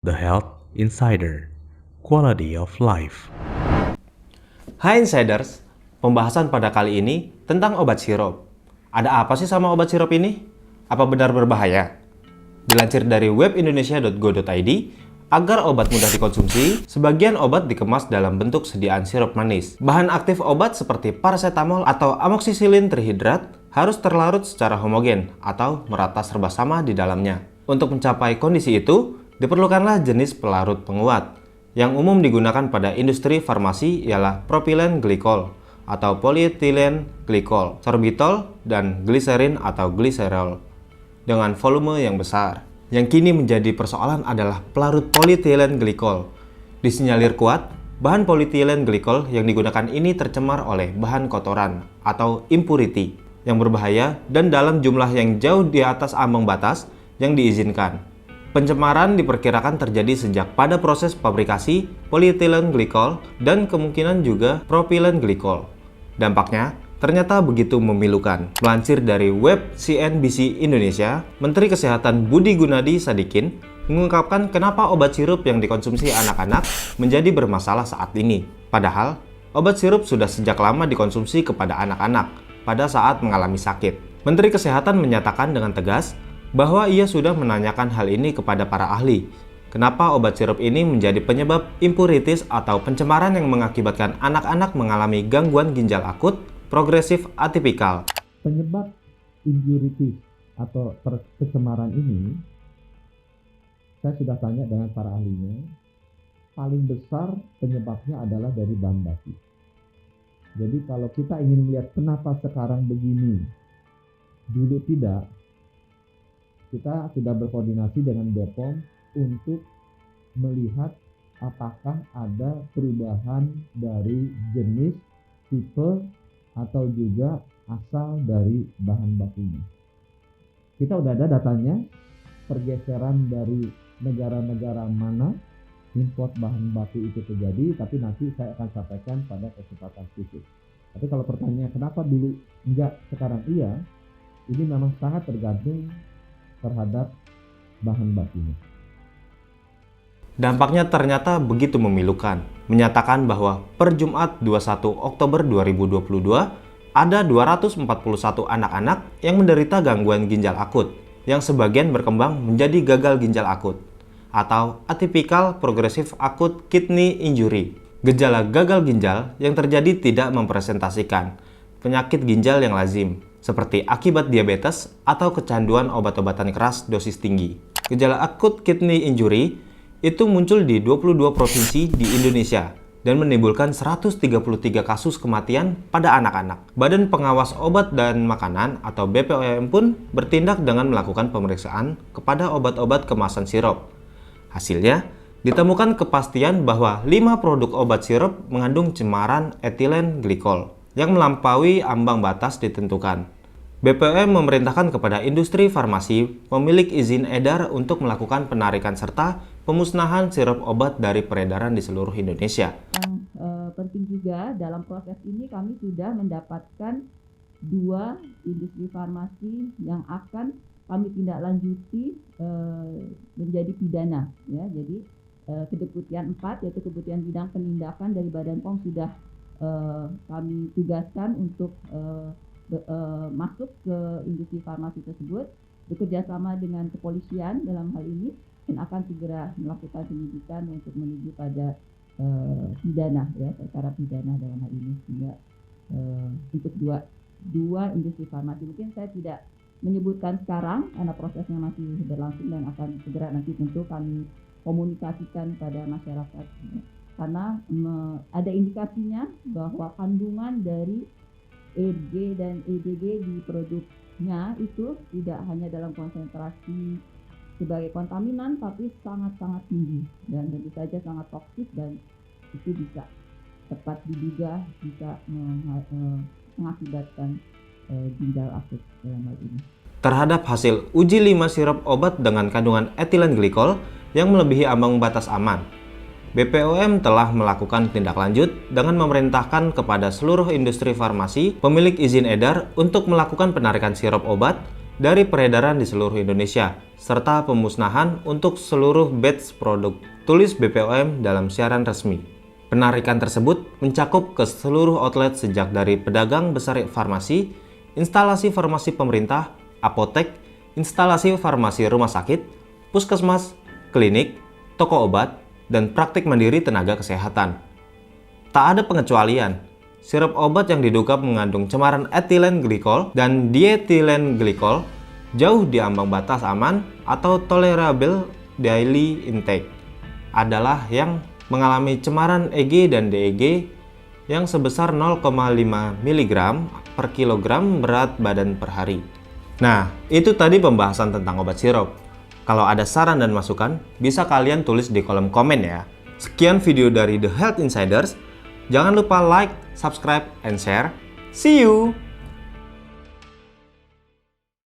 The Health Insider, Quality of Life. Hai Insiders, pembahasan pada kali ini tentang obat sirup. Ada apa sih sama obat sirup ini? Apa benar berbahaya? Dilansir dari webindonesia.go.id, agar obat mudah dikonsumsi, sebagian obat dikemas dalam bentuk sediaan sirup manis. Bahan aktif obat seperti paracetamol atau amoksisilin trihidrat harus terlarut secara homogen atau merata serba sama di dalamnya. Untuk mencapai kondisi itu, diperlukanlah jenis pelarut penguat. Yang umum digunakan pada industri farmasi ialah propilen glikol atau polyethylene glikol, sorbitol, dan gliserin atau gliserol dengan volume yang besar. Yang kini menjadi persoalan adalah pelarut polyethylene glikol. Disinyalir kuat, bahan polyethylene glikol yang digunakan ini tercemar oleh bahan kotoran atau impurity yang berbahaya dan dalam jumlah yang jauh di atas ambang batas yang diizinkan. Pencemaran diperkirakan terjadi sejak pada proses pabrikasi polyethylene glikol dan kemungkinan juga propilen glikol. Dampaknya ternyata begitu memilukan. Melansir dari web CNBC Indonesia, Menteri Kesehatan Budi Gunadi Sadikin mengungkapkan kenapa obat sirup yang dikonsumsi anak-anak menjadi bermasalah saat ini. Padahal, obat sirup sudah sejak lama dikonsumsi kepada anak-anak pada saat mengalami sakit. Menteri Kesehatan menyatakan dengan tegas bahwa ia sudah menanyakan hal ini kepada para ahli. Kenapa obat sirup ini menjadi penyebab impuritis atau pencemaran yang mengakibatkan anak-anak mengalami gangguan ginjal akut progresif atipikal. Penyebab impuritis atau pencemaran ini, saya sudah tanya dengan para ahlinya, paling besar penyebabnya adalah dari bahan baku. Jadi kalau kita ingin melihat kenapa sekarang begini, dulu tidak, kita sudah berkoordinasi dengan BPOM untuk melihat apakah ada perubahan dari jenis, tipe, atau juga asal dari bahan bakunya. Kita udah ada datanya, pergeseran dari negara-negara mana import bahan baku itu terjadi, tapi nanti saya akan sampaikan pada kesempatan khusus. Tapi kalau pertanyaan kenapa dulu enggak, sekarang iya, ini memang sangat tergantung terhadap bahan bakunya. Dampaknya ternyata begitu memilukan, menyatakan bahwa per Jumat 21 Oktober 2022, ada 241 anak-anak yang menderita gangguan ginjal akut, yang sebagian berkembang menjadi gagal ginjal akut, atau atypical progressive acute kidney injury. Gejala gagal ginjal yang terjadi tidak mempresentasikan penyakit ginjal yang lazim, seperti akibat diabetes atau kecanduan obat-obatan keras dosis tinggi. Gejala akut kidney injury itu muncul di 22 provinsi di Indonesia dan menimbulkan 133 kasus kematian pada anak-anak. Badan Pengawas Obat dan Makanan atau BPOM pun bertindak dengan melakukan pemeriksaan kepada obat-obat kemasan sirup. Hasilnya, ditemukan kepastian bahwa 5 produk obat sirup mengandung cemaran etilen glikol yang melampaui ambang batas ditentukan. BPOM memerintahkan kepada industri farmasi pemilik izin edar untuk melakukan penarikan serta pemusnahan sirup obat dari peredaran di seluruh Indonesia. Yang penting juga dalam proses ini kami sudah mendapatkan 2 industri farmasi yang akan kami tindak lanjuti menjadi pidana. Ya, jadi kedeputian 4 yaitu Kedeputian Bidang Penindakan dari Badan POM sudah kami tugaskan untuk masuk ke industri farmasi tersebut, bekerja sama dengan kepolisian dalam hal ini, dan akan segera melakukan penyidikan untuk menuju pada pidana, ya, perkara pidana dalam hal ini. Sehingga untuk dua industri farmasi, mungkin saya tidak menyebutkan sekarang karena prosesnya masih berlangsung dan akan segera nanti tentu kami komunikasikan pada masyarakat. Karena ada indikasinya bahwa kandungan dari EG dan EDG di produknya itu tidak hanya dalam konsentrasi sebagai kontaminan, tapi sangat-sangat tinggi dan tentu saja sangat toksik, dan itu bisa tepat diduga bisa mengakibatkan ginjal akut dalam hal ini. Terhadap hasil uji 5 sirup obat dengan kandungan etilen glikol yang melebihi ambang batas aman, BPOM telah melakukan tindak lanjut dengan memerintahkan kepada seluruh industri farmasi pemilik izin edar untuk melakukan penarikan sirup obat dari peredaran di seluruh Indonesia, serta pemusnahan untuk seluruh batch produk tulis BPOM dalam siaran resmi. Penarikan tersebut mencakup ke seluruh outlet sejak dari pedagang besar farmasi, instalasi farmasi pemerintah, apotek, instalasi farmasi rumah sakit, puskesmas, klinik, toko obat, dan praktik mandiri tenaga kesehatan. Tak ada pengecualian, sirup obat yang diduga mengandung cemaran etilen glikol dan dietilen glikol jauh di ambang batas aman atau tolerable daily intake adalah yang mengalami cemaran EG dan DEG yang sebesar 0,5 mg per kilogram berat badan per hari. Nah, itu tadi pembahasan tentang obat sirup. Kalau ada saran dan masukan, bisa kalian tulis di kolom komen ya. Sekian video dari The Health Insiders. Jangan lupa like, subscribe, and share. See you!